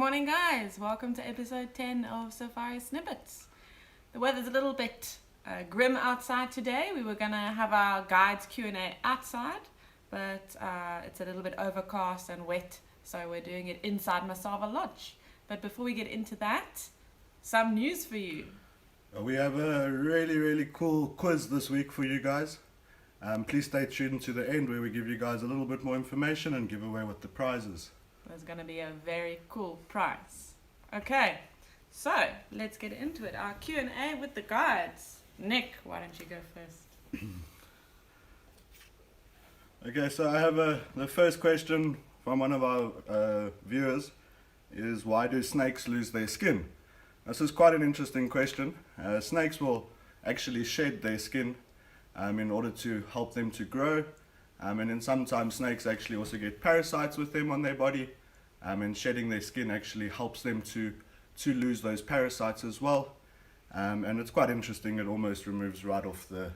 morning, guys. Welcome to episode 10 of Safari Snippets. The weather's a little bit grim outside today. We were going to have our guides Q&A outside, but it's a little bit overcast and wet, so we're doing it inside Masava Lodge. But before we get into that, some news for you. We have a really cool quiz this week for you guys. Please stay tuned to the end where we give you guys a little bit more information and give away what the prize is. There's going to be a very cool prize. Okay, so let's get into it. Our Q&A with the guides. Nick, why don't you go first? Okay, so I have the first question from one of our viewers is, why do snakes lose their skin? This is quite an interesting question. Snakes will actually shed their skin in order to help them to grow. And then sometimes snakes actually also get parasites with them on their body. And shedding their skin actually helps them to lose those parasites as well. And it's quite interesting. It almost removes right off the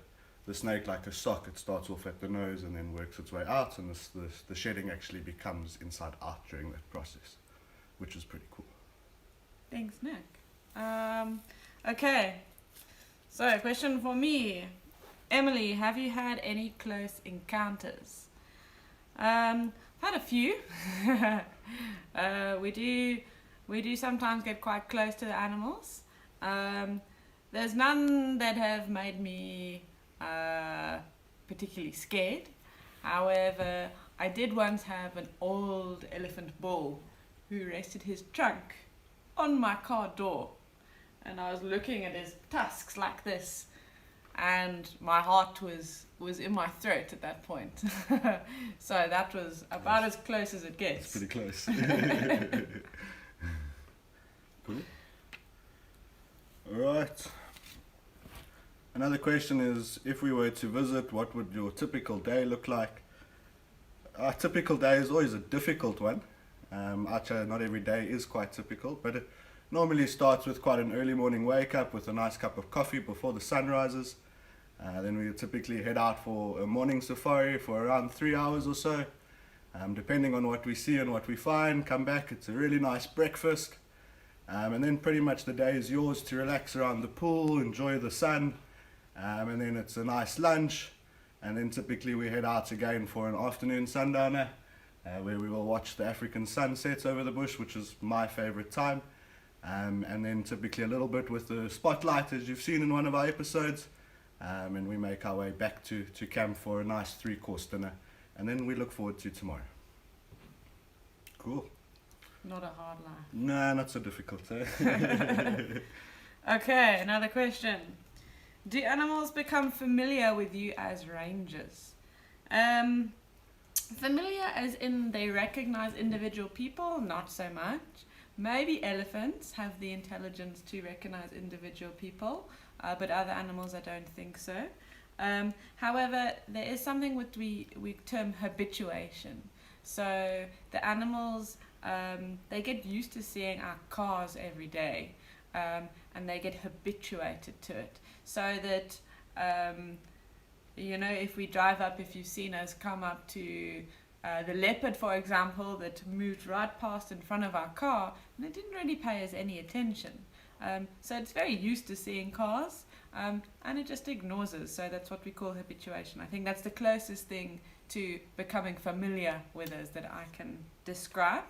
snake like a sock. It starts off at the nose and then works its way out. And the shedding actually becomes inside out during that process, which is pretty cool. Thanks, Nick. Okay, so question for me. Emily, have you had any close encounters? Had a few. We do sometimes get quite close to the animals. There's none that have made me particularly scared. However, I did once have an old elephant bull who rested his trunk on my car door, and I was looking at his tusks like this, and my heart was in my throat at that point. So that was about as close as it gets. It's pretty close. Cool. Alright. Another question is, if we were to visit, what would your typical day look like? Our typical day is always a difficult one. Actually, not every day is quite typical, but it normally starts with quite an early morning wake up with a nice cup of coffee before the sun rises. Then we typically head out for a morning safari for around 3 hours or so. Depending on what we see and what we find, come back, it's a really nice breakfast. And then pretty much the day is yours to relax around the pool, enjoy the sun. And then it's a nice lunch. And then typically we head out again for an afternoon sundowner, where we will watch the African sunset over the bush, which is my favorite time. And then typically a little bit with the spotlight, as you've seen in one of our episodes. And we make our way back to camp for a nice 3-course dinner. And then we look forward to tomorrow. Cool. Not a hard life. No, not so difficult. Okay, another question. Do animals become familiar with you as rangers? Familiar as in they recognize individual people? Not so much. Maybe elephants have the intelligence to recognize individual people, but other animals I don't think so. However, there is something which we term habituation. So the animals, they get used to seeing our cars every day, and they get habituated to it. So that, if we drive up, if you've seen us come up to the leopard, for example, that moved right past in front of our car, and it didn't really pay us any attention. So it's very used to seeing cars, and it just ignores us. So that's what we call habituation. I think that's the closest thing to becoming familiar with us that I can describe.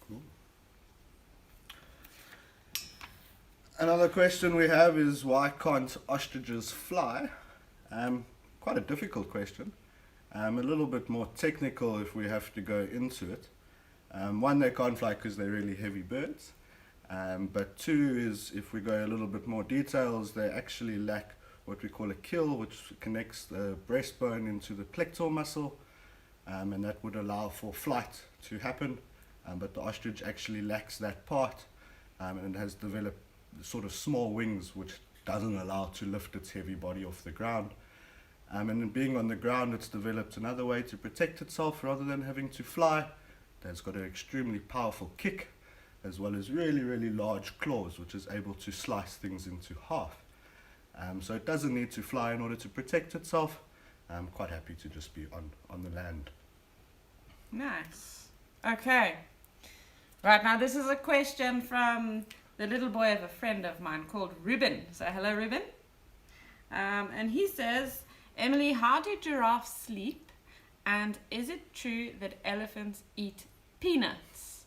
Cool. Another question we have is, why can't ostriches fly? Quite a difficult question. A little bit more technical if we have to go into it. One, they can't fly because they're really heavy birds. But two is, if we go a little bit more details, they actually lack what we call a kill, which connects the breastbone into the pectoral muscle, and that would allow for flight to happen. But the ostrich actually lacks that part, and it has developed sort of small wings, which doesn't allow to lift its heavy body off the ground. And being on the ground, it's developed another way to protect itself rather than having to fly. It's got an extremely powerful kick, as well as really large claws, which is able to slice things into half. So it doesn't need to fly in order to protect itself. I'm quite happy to just be on the land. Nice. Okay. Right, now this is a question from the little boy of a friend of mine called Ruben. So hello, Ruben. And he says, Emily, how do giraffes sleep? And is it true that elephants eat peanuts?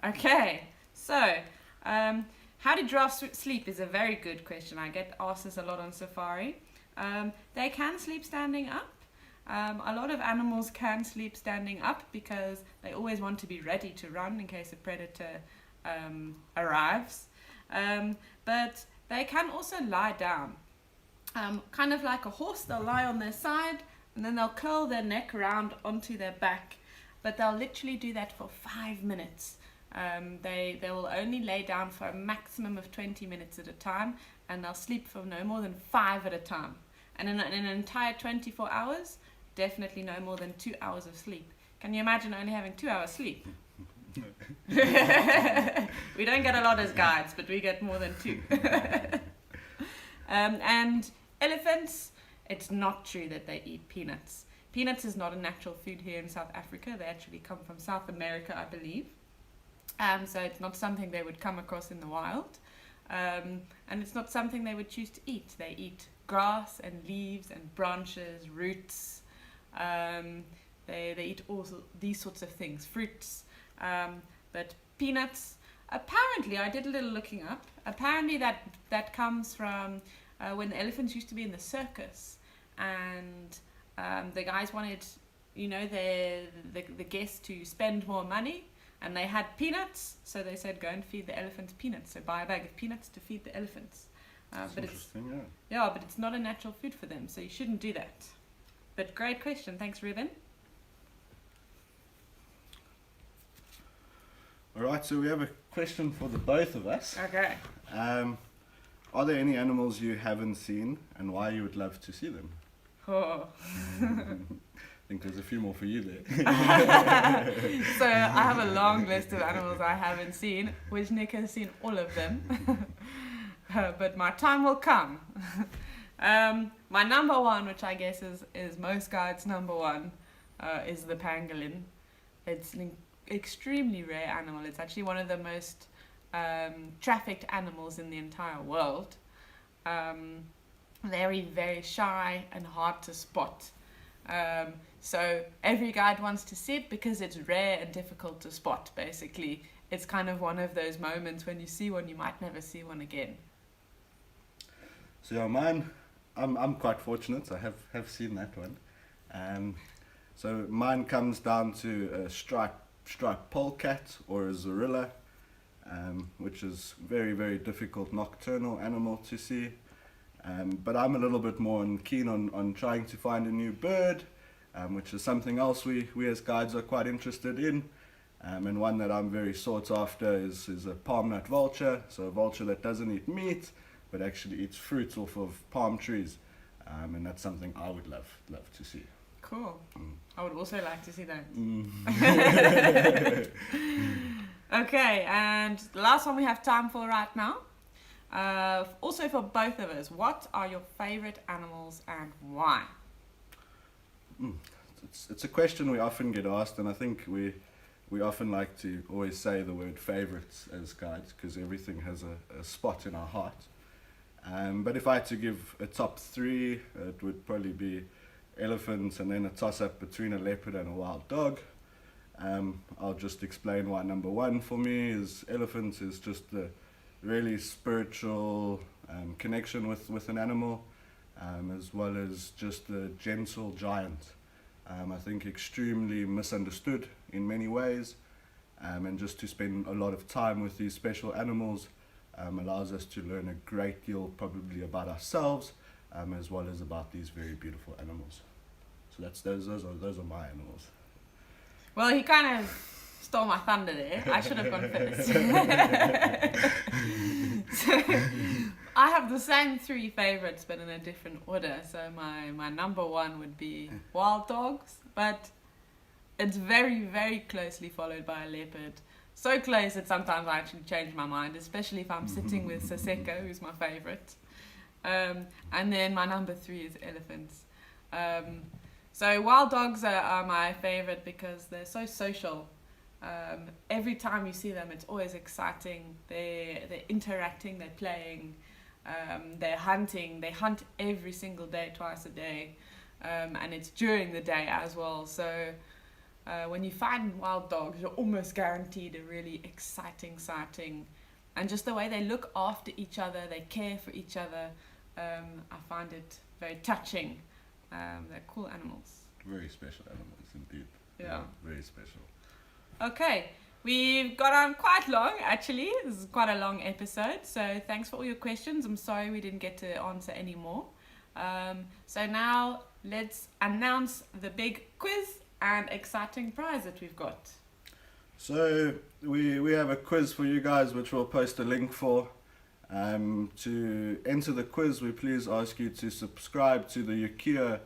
Okay, so how do giraffes sleep is a very good question. I get asked this a lot on safari. They can sleep standing up. A lot of animals can sleep standing up because they always want to be ready to run in case a predator arrives. But they can also lie down. Kind of like a horse, they'll lie on their side and then they'll curl their neck around onto their back. But they'll literally do that for 5 minutes. They will only lay down for a maximum of 20 minutes at a time, and they'll sleep for no more than 5 at a time. And in an entire 24 hours, definitely no more than 2 hours of sleep. Can you imagine only having 2 hours sleep? We don't get a lot as guides, but we get more than 2. And elephants, it's not true that they eat peanuts. Peanuts is not a natural food here in South Africa. They actually come from South America, I believe. So it's not something they would come across in the wild. And it's not something they would choose to eat. They eat grass and leaves and branches, roots. They eat all these sorts of things, fruits. But peanuts, apparently, I did a little looking up. Apparently that comes from when the elephants used to be in the circus. And the guys wanted, the guests to spend more money. And they had peanuts, so they said, go and feed the elephants peanuts. So buy a bag of peanuts to feed the elephants. But interesting, but it's not a natural food for them, so you shouldn't do that. But great question. Thanks, Ruben. All right, so we have a question for the both of us. Okay. Are there any animals you haven't seen and why you would love to see them? Oh. I think there's a few more for you there. So I have a long list of animals I haven't seen, which Nick has seen all of them. But my time will come. My number one, which I guess is most guides' number one, is the pangolin. It's an extremely rare animal. It's actually one of the most trafficked animals in the entire world. Very, very shy and hard to spot. So every guide wants to see it because it's rare and difficult to spot, basically. It's kind of one of those moments when you see one, you might never see one again. So yeah, mine, I'm quite fortunate. I have seen that one. So mine comes down to a striped polecat or a zorilla, which is very, very difficult nocturnal animal to see. But I'm a little bit more keen on trying to find a new bird, which is something else we as guides are quite interested in. And one that I'm very sought after is a palm nut vulture, so a vulture that doesn't eat meat, but actually eats fruits off of palm trees. And that's something I would love to see. Cool. I would also like to see that. Mm. Okay, and the last one we have time for right now. Also for both of us, what are your favorite animals and why? It's a question we often get asked, and I think we often like to always say the word favorites as guides because everything has a spot in our heart. But if I had to give a top 3, it would probably be elephants and then a toss-up between a leopard and a wild dog. I'll just explain why number 1 for me is elephants is just the really spiritual connection with an animal, as well as just a gentle giant. I think extremely misunderstood in many ways, and just to spend a lot of time with these special animals allows us to learn a great deal probably about ourselves, as well as about these very beautiful animals. So those are my animals. Well, he kind of stole my thunder there. I should have gone first. So, I have the same 3 favorites, but in a different order. So my number 1 would be wild dogs, but it's very, very closely followed by a leopard. So close that sometimes I actually change my mind, especially if I'm sitting with Saseko, who's my favorite. And then my number 3 is elephants. So wild dogs are my favorite because they're so social. Every time you see them, it's always exciting. They're interacting, they're playing, they're hunting. They hunt every single day, twice a day, and it's during the day as well. So when you find wild dogs, you're almost guaranteed a really exciting sighting. And just the way they look after each other, they care for each other, I find it very touching. They're cool animals. Very special animals indeed. Yeah. Very special. Okay, we've got on quite long actually. This is quite a long episode, so thanks for all your questions. I'm sorry we didn't get to answer any more. So now let's announce the big quiz and exciting prize that we've got. So we have a quiz for you guys, which we'll post a link for. To enter the quiz, we please ask you to subscribe to the Ukiyo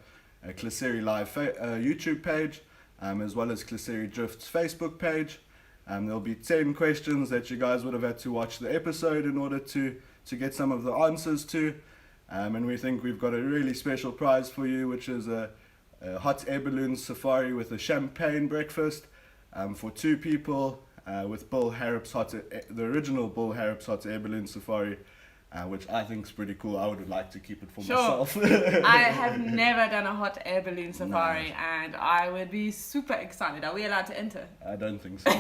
Cliseri Live YouTube page, as well as Cliseri Drift's Facebook page. There'll be 10 questions that you guys would have had to watch the episode in order to get some of the answers to. And we think we've got a really special prize for you, which is a hot air balloon safari with a champagne breakfast for 2 people with Bill Harrop's the original Bill Harrop's hot air balloon safari. Which I think is pretty cool. I would like to keep it for myself. I have never done a hot air balloon safari, and I would be super excited. Are we allowed to enter? I don't think so.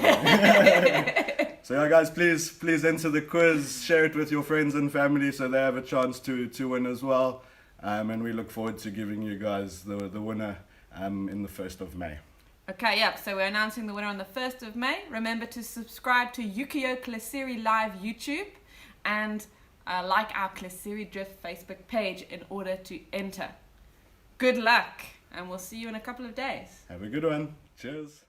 So yeah, guys, please enter the quiz. Share it with your friends and family so they have a chance to win as well. And we look forward to giving you guys the winner in the 1st of May. Okay, yeah, so we're announcing the winner on the 1st of May. Remember to subscribe to Ukiyo Cliseri Live YouTube and like our Cliseri Drift Facebook page in order to enter. Good luck, and we'll see you in a couple of days. Have a good one. Cheers.